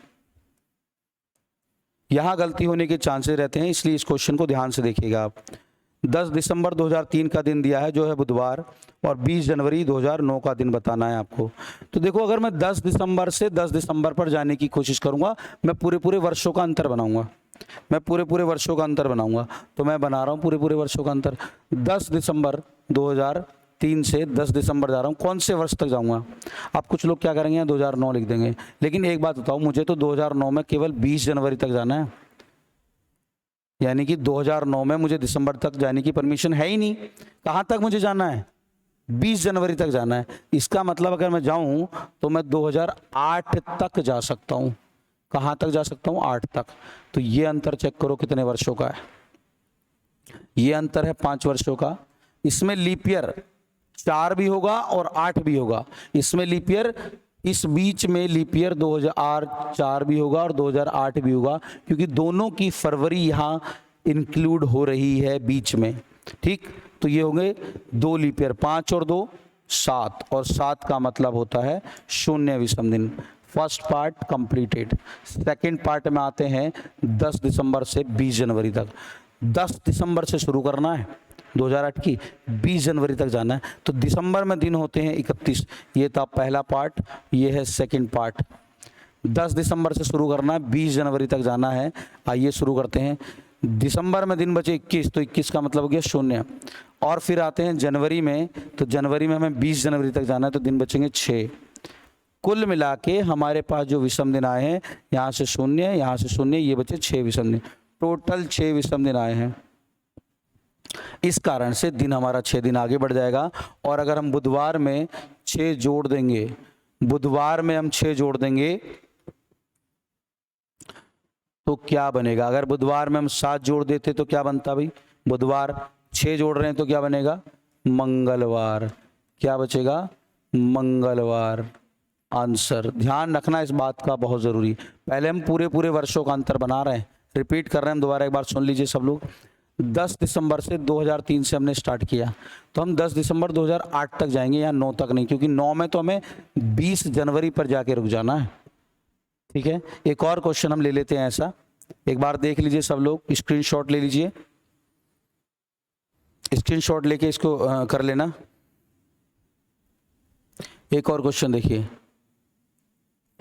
यहां गलती होने के चांसेस रहते हैं, इसलिए इस क्वेश्चन को ध्यान से देखिएगा आप। 10 दिसंबर 2003 का दिन दिया है जो है बुधवार, और 20 जनवरी 2009 का दिन बताना है आपको। तो देखो अगर मैं 10 दिसंबर से 10 दिसंबर पर जाने की कोशिश करूंगा, मैं पूरे वर्षों का अंतर बनाऊंगा। तो मैं बना रहा हूं पूरे वर्षों का अंतर। 10 दिसंबर 2003 से 10 दिसंबर जा रहा हूं, कौन से वर्ष तक जाऊंगा? आप कुछ लोग क्या करेंगे, 2009 लिख देंगे, लेकिन एक बात बताओ, मुझे तो 2009 में केवल 20 जनवरी तक जाना है, यानी कि 2009 में मुझे दिसंबर तक जाने की परमिशन है ही नहीं। कहाँ तक मुझे जाना है? 20 जनवरी तक जाना है। इसका मतलब अगर मैं जाऊं तो मैं 2008 तक जा सकता हूं। कहाँ तक जा सकता हूं? 8 तक। तो ये अंतर चेक करो कितने वर्षों का है। ये अंतर है 5 वर्षों का। इसमें लीप ईयर 4 भी होगा और 8 भी होगा। इसमें लीप ईयर, इस बीच में लीप ईयर 2004 भी होगा और 2008 भी होगा, क्योंकि दोनों की फरवरी यहाँ इंक्लूड हो रही है बीच में। ठीक, तो ये होंगे 2 लीप ईयर, 5 और 2 7, और 7 का मतलब होता है 0 विषम दिन। First part completed. Second part में आते हैं 10 दिसंबर से 20 जनवरी तक। 10 दिसंबर से शुरू करना है 2008 की, 20 जनवरी तक जाना है। तो दिसंबर में दिन होते हैं 31। ये था पहला पार्ट, ये है सेकंड पार्ट। 10 दिसंबर से शुरू करना है, 20 जनवरी तक जाना है। आइए शुरू करते हैं। दिसंबर में दिन बचे 21, तो 21 का मतलब हो गया 0। और फिर आते हैं जनवरी में, तो जनवरी में हमें 20 जनवरी तक जाना है, तो दिन बचेंगे 6। कुल मिला के हमारे पास जो विषम दिन आए हैं, यहाँ से 0, यहाँ से 0, ये बचे 6 विषम दिन। टोटल 6 विषम दिन आए हैं। इस कारण से दिन हमारा 6 दिन आगे बढ़ जाएगा। और अगर हम बुधवार में 6 जोड़ देंगे, बुधवार में हम 6 जोड़ देंगे, तो क्या बनेगा? अगर बुधवार में हम 7 जोड़ देते तो क्या बनता भाई? बुधवार। 6 जोड़ रहे हैं तो क्या बनेगा? मंगलवार। क्या बचेगा? मंगलवार। आंसर ध्यान रखना इस बात का, बहुत जरूरी। पहले हम पूरे पूरे वर्षों का अंतर बना रहे हैं, रिपीट कर रहे हैं हम दोबारा, एक बार सुन लीजिए सब लोग। 10 दिसंबर से 2003 से हमने स्टार्ट किया, तो हम 10 दिसंबर 2008 तक जाएंगे, या 9 तक नहीं, क्योंकि 9 में तो हमें 20 जनवरी पर जाके रुक जाना है। ठीक है, एक और क्वेश्चन हम ले लेते हैं ऐसा, एक बार देख लीजिए सब लोग, स्क्रीनशॉट ले लीजिए, स्क्रीनशॉट लेके इसको कर लेना। एक और क्वेश्चन देखिए,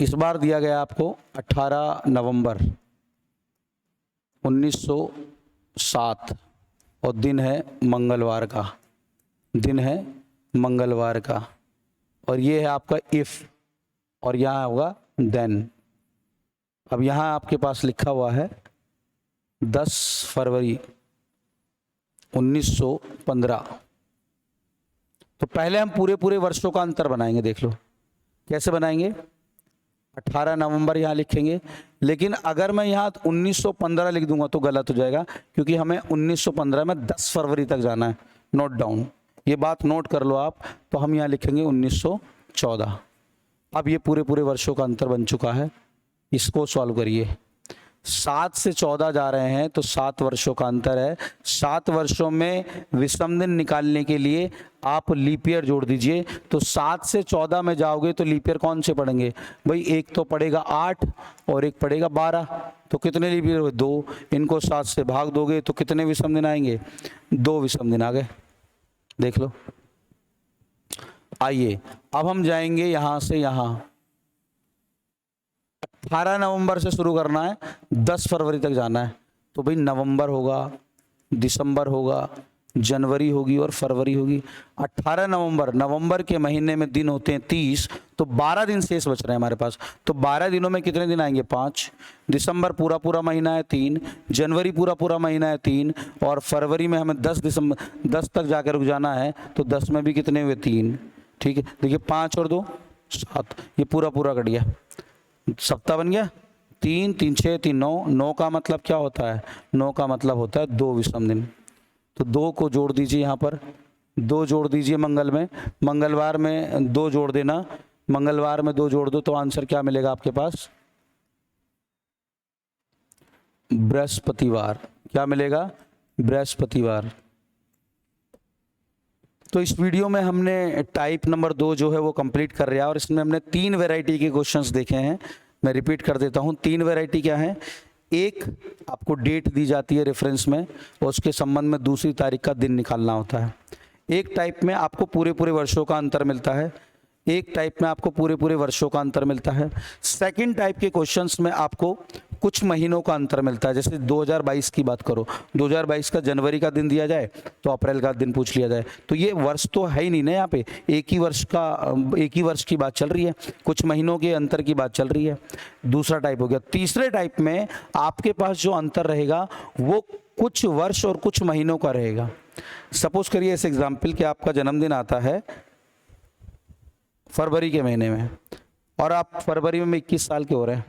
इस बार दिया गया आपको 18 नवंबर 1907 और दिन है मंगलवार का, दिन है मंगलवार का, और ये है आपका इफ, और यहाँ होगा देन। अब यहाँ आपके पास लिखा हुआ है 10 फरवरी 1915। तो पहले हम पूरे पूरे वर्षों का अंतर बनाएंगे, देख लो कैसे बनाएंगे। 18 नवंबर यहाँ लिखेंगे, लेकिन अगर मैं यहाँ 1915 लिख दूंगा तो गलत हो जाएगा, क्योंकि हमें 1915 में 10 फरवरी तक जाना है। नोट डाउन, ये बात नोट कर लो आप। तो हम यहाँ लिखेंगे 1914। अब ये पूरे पूरे वर्षों का अंतर बन चुका है, इसको सॉल्व करिए। 7 से 14 जा रहे हैं तो 7 वर्षों का अंतर है। 7 वर्षों में विषम दिन निकालने के लिए आप लीप ईयर जोड़ दीजिए। तो 7 से 14 में जाओगे तो लीप ईयर कौन से पढ़ेंगे भाई? एक तो पड़ेगा 8 और एक पड़ेगा 12, तो कितने लीप ईयर हुए? 2। इनको 7 से भाग दोगे तो कितने विषम दिन आएंगे? 2 विषम दिन आ गए, देख लो। आइए अब हम जाएंगे यहां से यहां। 18 नवंबर से शुरू करना है, 10 फरवरी तक जाना है। तो भाई नवंबर होगा, दिसंबर होगा, जनवरी होगी और फरवरी होगी। 18 नवंबर, नवंबर के महीने में दिन होते हैं 30, तो 12 दिन शेष बच रहे हैं हमारे पास। तो 12 दिनों में कितने दिन आएंगे? 5। दिसंबर पूरा पूरा महीना है 3, जनवरी पूरा पूरा महीना है 3, और फरवरी में हमें 10 दिसंबर 10 तक जाकर रुक जाना है। तो 10 में भी कितने हुए? 3। ठीक है, देखिए 5 और 2 7, ये पूरा पूरा कट गया, सप्ताह बन गया। 3 3 6 3 9, 9 का मतलब क्या होता है? 9 का मतलब होता है 2 विषम दिन। तो 2 को जोड़ दीजिए, यहाँ पर 2 जोड़ दीजिए मंगल में, मंगलवार में 2 जोड़ देना, मंगलवार में 2 जोड़ दो तो आंसर क्या मिलेगा आपके पास? बृहस्पतिवार। क्या मिलेगा? बृहस्पतिवार। तो इस वीडियो में हमने टाइप नंबर 2 जो है वो कंप्लीट कर रहा है, और इसमें हमने 3 वैरायटी के क्वेश्चंस देखे हैं। मैं रिपीट कर देता हूँ, 3 वैरायटी क्या है? एक, आपको डेट दी जाती है रेफरेंस में और उसके संबंध में दूसरी तारीख का दिन निकालना होता है। एक टाइप में आपको पूरे पूरे वर्षों का अंतर मिलता है, एक टाइप में आपको पूरे पूरे वर्षों का अंतर मिलता है। सेकंड टाइप के क्वेश्चंस में आपको कुछ महीनों का अंतर मिलता है। जैसे 2022 की बात करो, 2022 का जनवरी का दिन दिया जाए तो अप्रैल का दिन पूछ लिया जाए, तो ये वर्ष तो है ही नहीं ना, यहाँ पे एक ही वर्ष की बात चल रही है, कुछ महीनों के अंतर की बात चल रही है। दूसरा टाइप हो गया। तीसरे टाइप में आपके पास जो अंतर रहेगा वो कुछ वर्ष और कुछ महीनों का रहेगा। सपोज करिए इस एग्जाम्पल कि आपका जन्मदिन आता है फरवरी के महीने में, और आप फरवरी में 21 साल के हो रहे हैं,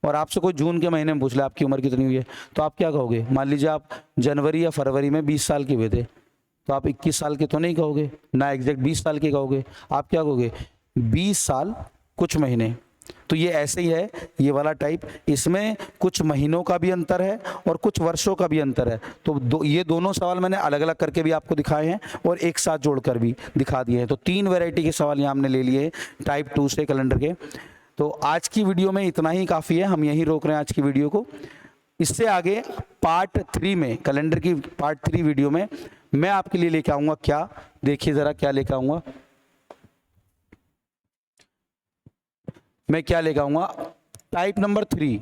और आपसे कोई जून के महीने में पूछ ले आपकी उम्र कितनी हुई है, तो आप क्या कहोगे? मान लीजिए आप जनवरी या फरवरी में 20 साल के हुए थे, तो आप 21 साल के तो नहीं कहोगे ना, एग्जैक्ट 20 साल के कहोगे। आप क्या कहोगे? 20 साल कुछ महीने। तो ये ऐसे ही है ये वाला टाइप, इसमें कुछ महीनों का भी अंतर है और कुछ वर्षों का भी अंतर है। तो ये दोनों सवाल मैंने अलग अलग करके भी आपको दिखाए हैं और एक साथ जोड़कर भी दिखा दिए हैं। तो 3 वैरायटी के सवाल यहाँ हमने ले लिए टाइप 2 से कैलेंडर के। तो आज की वीडियो में इतना ही काफ़ी है, हम यहीं रोक रहे हैं आज की वीडियो को। इससे आगे पार्ट 3 में, कैलेंडर की पार्ट 3 वीडियो में मैं आपके लिए लेके आऊँगा क्या, देखिए ज़रा क्या लेके आऊँगा। मैं क्या लेकर आऊँगा? Type number 3।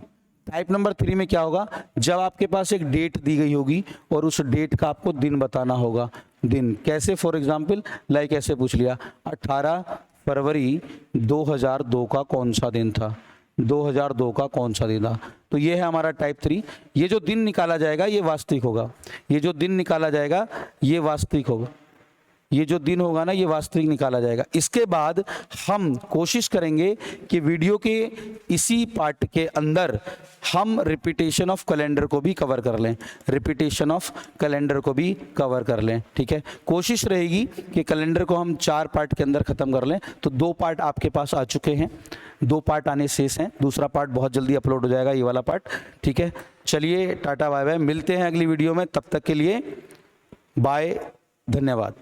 टाइप नंबर 3 में क्या होगा? जब आपके पास एक डेट दी गई होगी और उस डेट का आपको दिन बताना होगा। दिन कैसे? फॉर एग्जांपल लाइक ऐसे पूछ लिया 18 फरवरी 2002 का कौन सा दिन था? 2002 का कौन सा दिन था? तो ये है हमारा टाइप 3। ये जो दिन निकाला जाएगा ये वास्तविक होगा, ये जो दिन निकाला जाएगा ये वास्तविक होगा। ये जो दिन होगा ना, ये वास्तविक निकाला जाएगा। इसके बाद हम कोशिश करेंगे कि वीडियो के इसी पार्ट के अंदर हम रिपीटेशन ऑफ कैलेंडर को भी कवर कर लें, रिपीटेशन ऑफ कैलेंडर को भी कवर कर लें, ठीक है। कोशिश रहेगी कि कैलेंडर को हम 4 पार्ट के अंदर ख़त्म कर लें। तो 2 पार्ट आपके पास आ चुके हैं, 2 पार्ट आने शेष हैं, दूसरा पार्ट बहुत जल्दी अपलोड हो जाएगा, ये वाला पार्ट, ठीक है। चलिए टाटा बाय बाय, मिलते हैं अगली वीडियो में, तब तक के लिए बाय, धन्यवाद।